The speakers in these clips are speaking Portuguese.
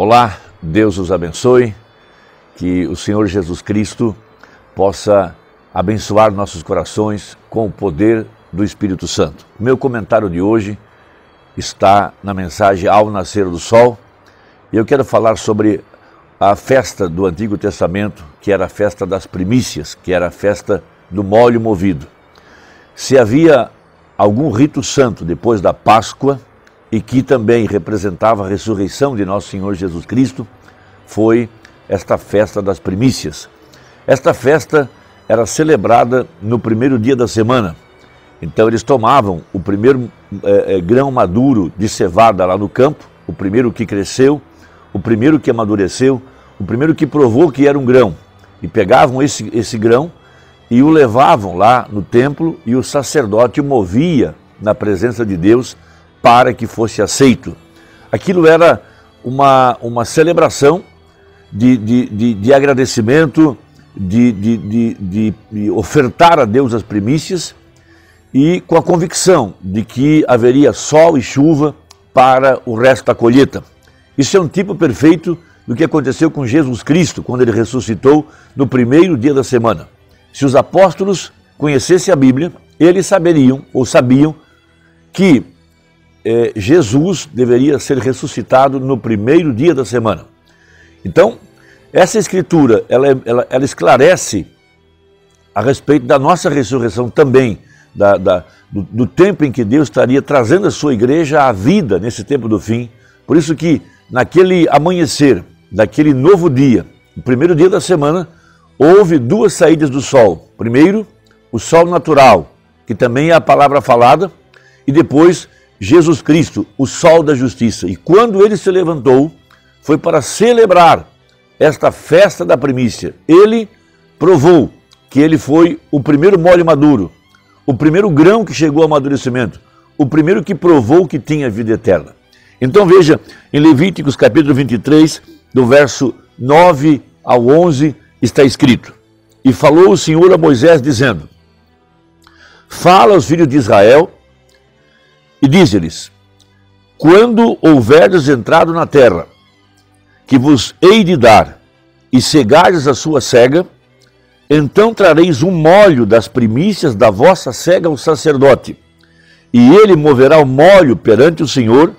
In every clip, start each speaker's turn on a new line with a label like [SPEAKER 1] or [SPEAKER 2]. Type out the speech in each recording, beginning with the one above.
[SPEAKER 1] Olá, Deus os abençoe, que o Senhor Jesus Cristo possa abençoar nossos corações com o poder do Espírito Santo. O meu comentário de hoje está na mensagem Ao Nascer do Sol, e eu quero falar sobre a festa do Antigo Testamento, que era a festa das primícias, que era a festa do molho movido. Se havia algum rito santo depois da Páscoa, e que também representava a ressurreição de nosso Senhor Jesus Cristo, foi esta festa das primícias. Esta festa era celebrada no primeiro dia da semana. Então eles tomavam o primeiro grão maduro de cevada lá no campo, o primeiro que cresceu, o primeiro que amadureceu, o primeiro que provou que era um grão, e pegavam esse grão e o levavam lá no templo, e o sacerdote o movia na presença de Deus para que fosse aceito. Aquilo era uma celebração de agradecimento, de ofertar a Deus as primícias, e com a convicção de que haveria sol e chuva para o resto da colheita. Isso é um tipo perfeito do que aconteceu com Jesus Cristo, quando ele ressuscitou no primeiro dia da semana. Se os apóstolos conhecessem a Bíblia, eles sabiam que Jesus deveria ser ressuscitado no primeiro dia da semana. Então, essa escritura, ela esclarece a respeito da nossa ressurreição também, do tempo em que Deus estaria trazendo a sua igreja à vida nesse tempo do fim. Por isso que naquele amanhecer, daquele novo dia, o primeiro dia da semana, houve duas saídas do sol. Primeiro, o sol natural, que também é a palavra falada, e depois Jesus Cristo, o sol da justiça. E quando ele se levantou, foi para celebrar esta festa da primícia. Ele provou que ele foi o primeiro molho maduro, o primeiro grão que chegou ao amadurecimento, o primeiro que provou que tinha vida eterna. Então veja, em Levíticos capítulo 23, do verso 9 ao 11, está escrito: E falou o Senhor a Moisés, dizendo: Fala aos filhos de Israel, e diz-lhes: Quando houverdes entrado na terra, que vos hei de dar, e cegardes a sua cega, então trareis um molho das primícias da vossa cega ao sacerdote, e ele moverá o molho perante o Senhor,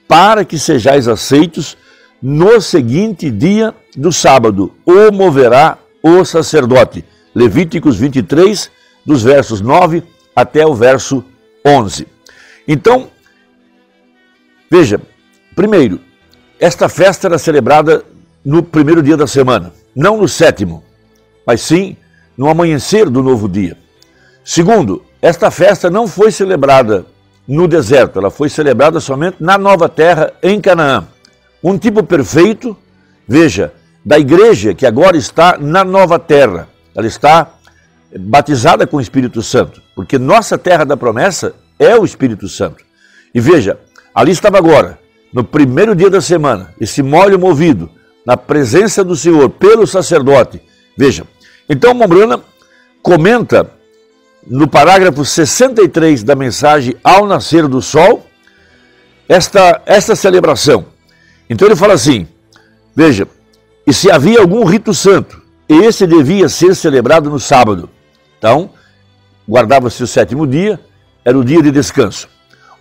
[SPEAKER 1] para que sejais aceitos no seguinte dia do sábado, o moverá o sacerdote. Levíticos 23, dos versos 9 até o verso 11. Então, veja, primeiro, esta festa era celebrada no primeiro dia da semana, não no sétimo, mas sim no amanhecer do novo dia. Segundo, esta festa não foi celebrada no deserto, ela foi celebrada somente na nova terra, em Canaã. Um tipo perfeito, veja, da igreja que agora está na nova terra. Ela está batizada com o Espírito Santo, porque nossa terra da promessa é o Espírito Santo. E veja, ali estava agora, no primeiro dia da semana, esse molho movido, na presença do Senhor, pelo sacerdote. Veja, então Mombrana comenta no parágrafo 63 da mensagem Ao Nascer do Sol, esta celebração. Então ele fala assim, veja, e se havia algum rito santo, esse devia ser celebrado no sábado. Então, guardava-se o sétimo dia, era o dia de descanso.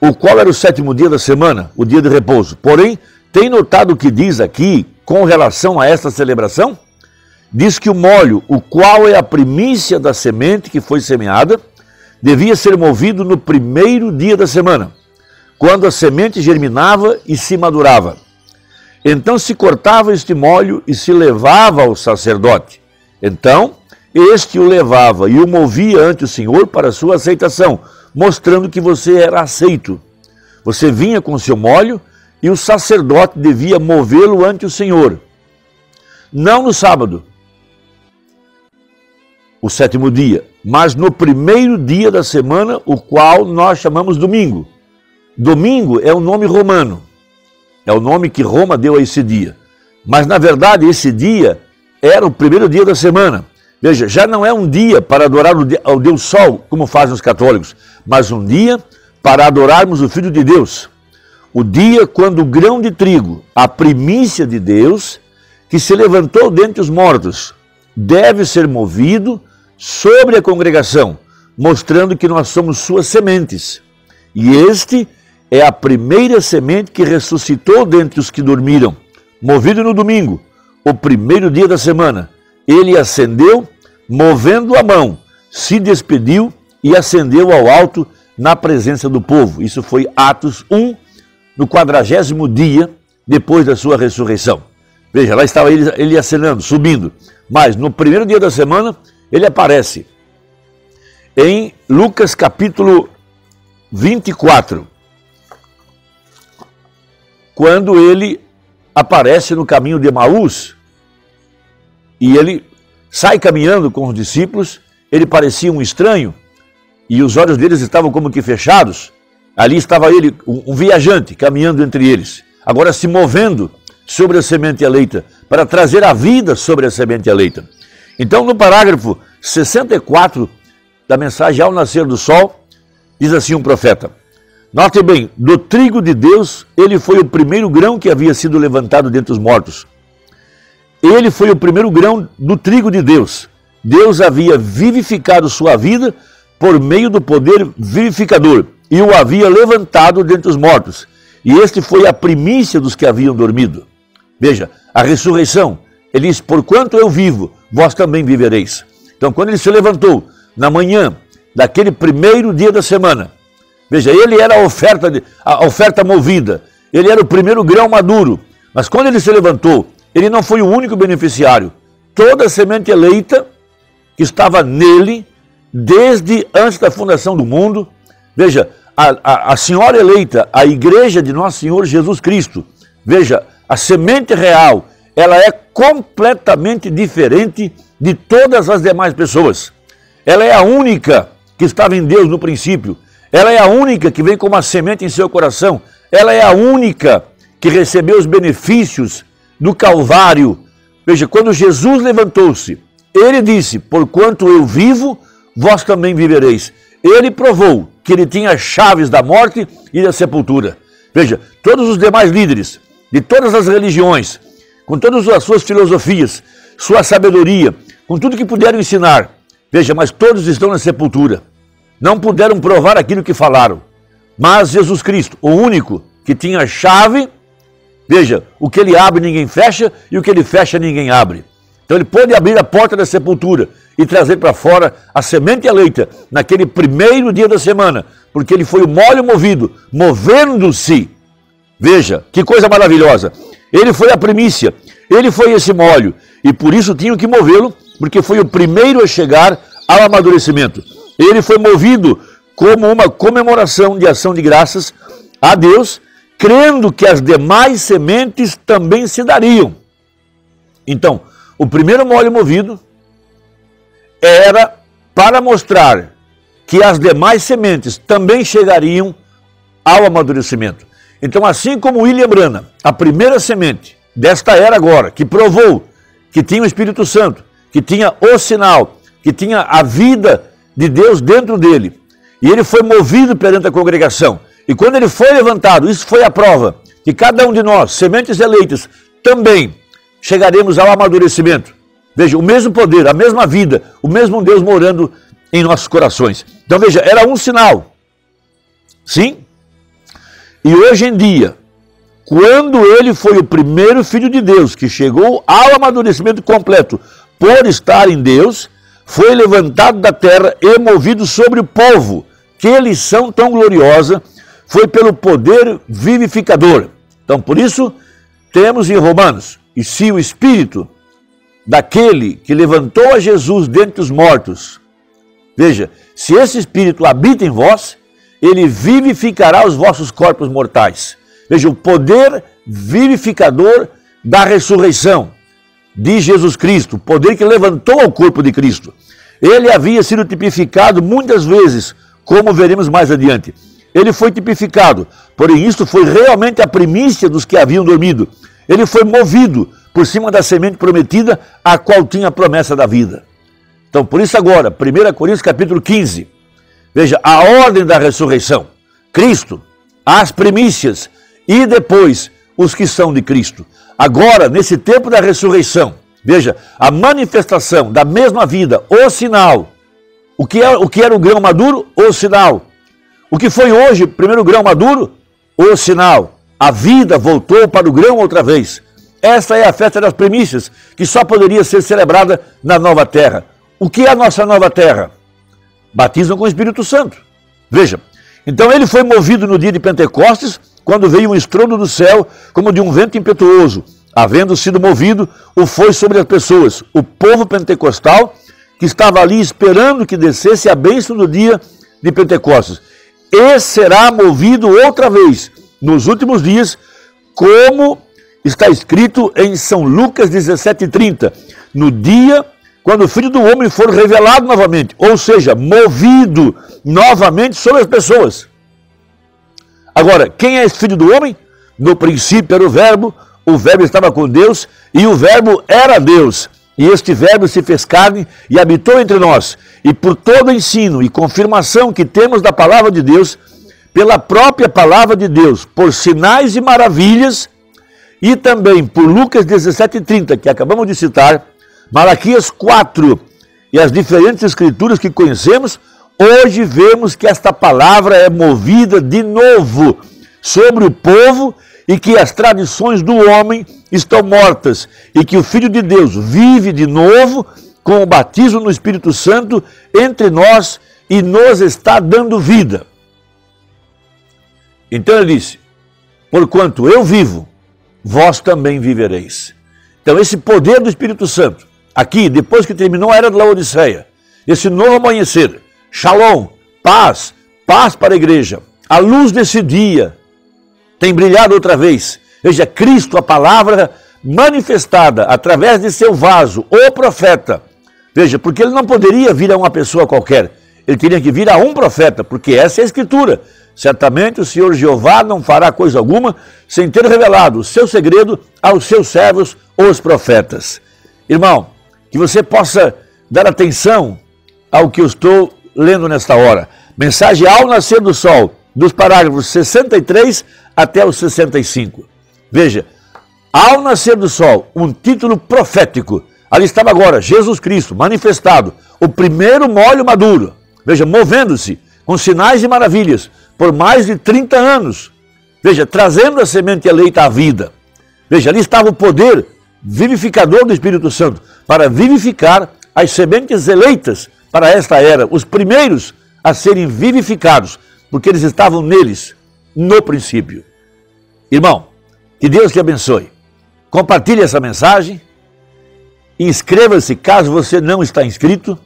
[SPEAKER 1] O qual era o sétimo dia da semana, o dia de repouso. Porém, tem notado o que diz aqui com relação a esta celebração? Diz que o molho, o qual é a primícia da semente que foi semeada, devia ser movido no primeiro dia da semana, quando a semente germinava e se madurava. Então se cortava este molho e se levava ao sacerdote. Então, este o levava e o movia ante o Senhor para sua aceitação, mostrando que você era aceito. Você vinha com seu molho e o sacerdote devia movê-lo ante o Senhor. Não no sábado, o sétimo dia, mas no primeiro dia da semana, o qual nós chamamos domingo. Domingo é um nome romano, é o nome que Roma deu a esse dia. Mas na verdade esse dia era o primeiro dia da semana. Veja, já não é um dia para adorar ao Deus Sol, como fazem os católicos, mas um dia para adorarmos o Filho de Deus. o dia quando o grão de trigo, a primícia de Deus, que se levantou dentre os mortos, deve ser movido sobre a congregação, mostrando que nós somos suas sementes. E este é a primeira semente que ressuscitou dentre os que dormiram, movido no domingo, o primeiro dia da semana. Ele ascendeu, movendo a mão, se despediu e ascendeu ao alto na presença do povo. Isso foi Atos 1, no 40º dia depois da sua ressurreição. Veja, lá estava ele ascendendo, subindo. Mas no primeiro dia da semana, ele aparece em Lucas capítulo 24, quando ele aparece no caminho de Emaús, e ele sai caminhando com os discípulos. Ele parecia um estranho, e os olhos deles estavam como que fechados. Ali estava ele, um viajante, caminhando entre eles, agora se movendo sobre a semente eleita, para trazer a vida sobre a semente eleita. Então, no parágrafo 64 da mensagem Ao Nascer do Sol, diz assim um profeta: note bem, do trigo de Deus, ele foi o primeiro grão que havia sido levantado dentre os mortos. Ele foi o primeiro grão do trigo de Deus. Deus havia vivificado sua vida por meio do poder vivificador e o havia levantado dentre os mortos. E este foi a primícia dos que haviam dormido. Veja, a ressurreição, ele diz: porquanto eu vivo, vós também vivereis. Então, quando ele se levantou na manhã daquele primeiro dia da semana, veja, ele era a oferta movida, ele era o primeiro grão maduro, mas quando ele se levantou, ele não foi o único beneficiário. Toda a semente eleita que estava nele, desde antes da fundação do mundo, veja, a senhora eleita, a igreja de Nosso Senhor Jesus Cristo, veja, a semente real, ela é completamente diferente de todas as demais pessoas. Ela é a única que estava em Deus no princípio. Ela é a única que vem com uma semente em seu coração. Ela é a única que recebeu os benefícios do Calvário. Veja, quando Jesus levantou-se, ele disse: porquanto eu vivo, vós também vivereis. Ele provou que ele tinha chaves da morte e da sepultura. Veja, todos os demais líderes de todas as religiões, com todas as suas filosofias, sua sabedoria, com tudo que puderam ensinar, veja, mas todos estão na sepultura. Não puderam provar aquilo que falaram. Mas Jesus Cristo, o único que tinha a chave, veja, o que ele abre ninguém fecha e o que ele fecha ninguém abre. Então ele pôde abrir a porta da sepultura e trazer para fora a semente eleita naquele primeiro dia da semana, porque ele foi o molho movido, movendo-se. Veja, que coisa maravilhosa. Ele foi a primícia, ele foi esse molho, e por isso tinham que movê-lo, porque foi o primeiro a chegar ao amadurecimento. Ele foi movido como uma comemoração de ação de graças a Deus, crendo que as demais sementes também se dariam. Então, o primeiro molho movido era para mostrar que as demais sementes também chegariam ao amadurecimento. Então, assim como William Branham, a primeira semente desta era agora, que provou que tinha o Espírito Santo, que tinha o sinal, que tinha a vida de Deus dentro dele, e ele foi movido perante a congregação, e quando ele foi levantado, isso foi a prova, que cada um de nós, sementes eleitas, também chegaremos ao amadurecimento. Veja, o mesmo poder, a mesma vida, o mesmo Deus morando em nossos corações. Então veja, era um sinal. Sim? E hoje em dia, quando ele foi o primeiro filho de Deus, que chegou ao amadurecimento completo por estar em Deus, foi levantado da terra e movido sobre o povo. Que lição tão gloriosa, foi pelo poder vivificador. Então, por isso, temos em Romanos: e se o Espírito daquele que levantou a Jesus dentre os mortos, veja, se esse Espírito habita em vós, ele vivificará os vossos corpos mortais. Veja, o poder vivificador da ressurreição de Jesus Cristo, o poder que levantou o corpo de Cristo. Ele havia sido tipificado muitas vezes, como veremos mais adiante. Ele foi tipificado, porém isto foi realmente a primícia dos que haviam dormido. Ele foi movido por cima da semente prometida, a qual tinha a promessa da vida. Então, por isso agora, 1 Coríntios capítulo 15, veja, a ordem da ressurreição. Cristo, as primícias, e depois os que são de Cristo. Agora, nesse tempo da ressurreição, veja, a manifestação da mesma vida, o sinal. O que era o grão maduro? O sinal. O que foi hoje, primeiro grão maduro? O sinal. A vida voltou para o grão outra vez. Esta é a festa das primícias, que só poderia ser celebrada na nova terra. O que é a nossa nova terra? Batismo com o Espírito Santo. Veja, então ele foi movido no dia de Pentecostes, quando veio um estrondo do céu, como de um vento impetuoso. Havendo sido movido, o foi sobre as pessoas, o povo pentecostal, que estava ali esperando que descesse a bênção do dia de Pentecostes. E será movido outra vez, nos últimos dias, como está escrito em São Lucas 17:30, no dia quando o Filho do Homem for revelado novamente, ou seja, movido novamente sobre as pessoas. Agora, quem é esse Filho do Homem? No princípio era o Verbo estava com Deus e o Verbo era Deus. E este Verbo se fez carne e habitou entre nós. E por todo ensino e confirmação que temos da palavra de Deus, pela própria palavra de Deus, por sinais e maravilhas, e também por Lucas 17:30, que acabamos de citar, Malaquias 4 e as diferentes escrituras que conhecemos, hoje vemos que esta palavra é movida de novo sobre o povo e que as tradições do homem estão mortas e que o Filho de Deus vive de novo com o batismo no Espírito Santo entre nós e nos está dando vida. Então ele disse, porquanto eu vivo, vós também vivereis. Então esse poder do Espírito Santo, aqui, depois que terminou a era de Laodiceia, esse novo amanhecer, shalom, paz para a igreja, a luz desse dia tem brilhado outra vez. Veja, Cristo, a palavra manifestada através de seu vaso, o profeta. Veja, porque ele não poderia vir a uma pessoa qualquer, ele teria que vir a um profeta, porque essa é a Escritura. Certamente o Senhor Jeová não fará coisa alguma sem ter revelado o seu segredo aos seus servos, os profetas. Irmão, que você possa dar atenção ao que eu estou lendo nesta hora. Mensagem ao nascer do sol, dos parágrafos 63 até os 65. Veja, ao nascer do sol, um título profético. Ali estava agora Jesus Cristo manifestado, o primeiro molho maduro. Veja, movendo-se com sinais e maravilhas por mais de 30 anos. Veja, trazendo a semente eleita à vida. Veja, ali estava o poder vivificador do Espírito Santo para vivificar as sementes eleitas para esta era, os primeiros a serem vivificados, porque eles estavam neles no princípio. Irmão, que Deus te abençoe. Compartilhe essa mensagem, inscreva-se caso você não está inscrito,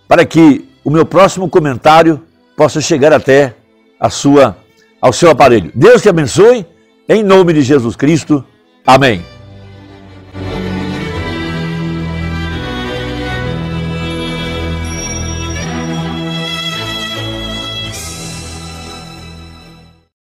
[SPEAKER 1] para que o meu próximo comentário possa chegar até ao seu aparelho. Deus te abençoe, em nome de Jesus Cristo. Amém.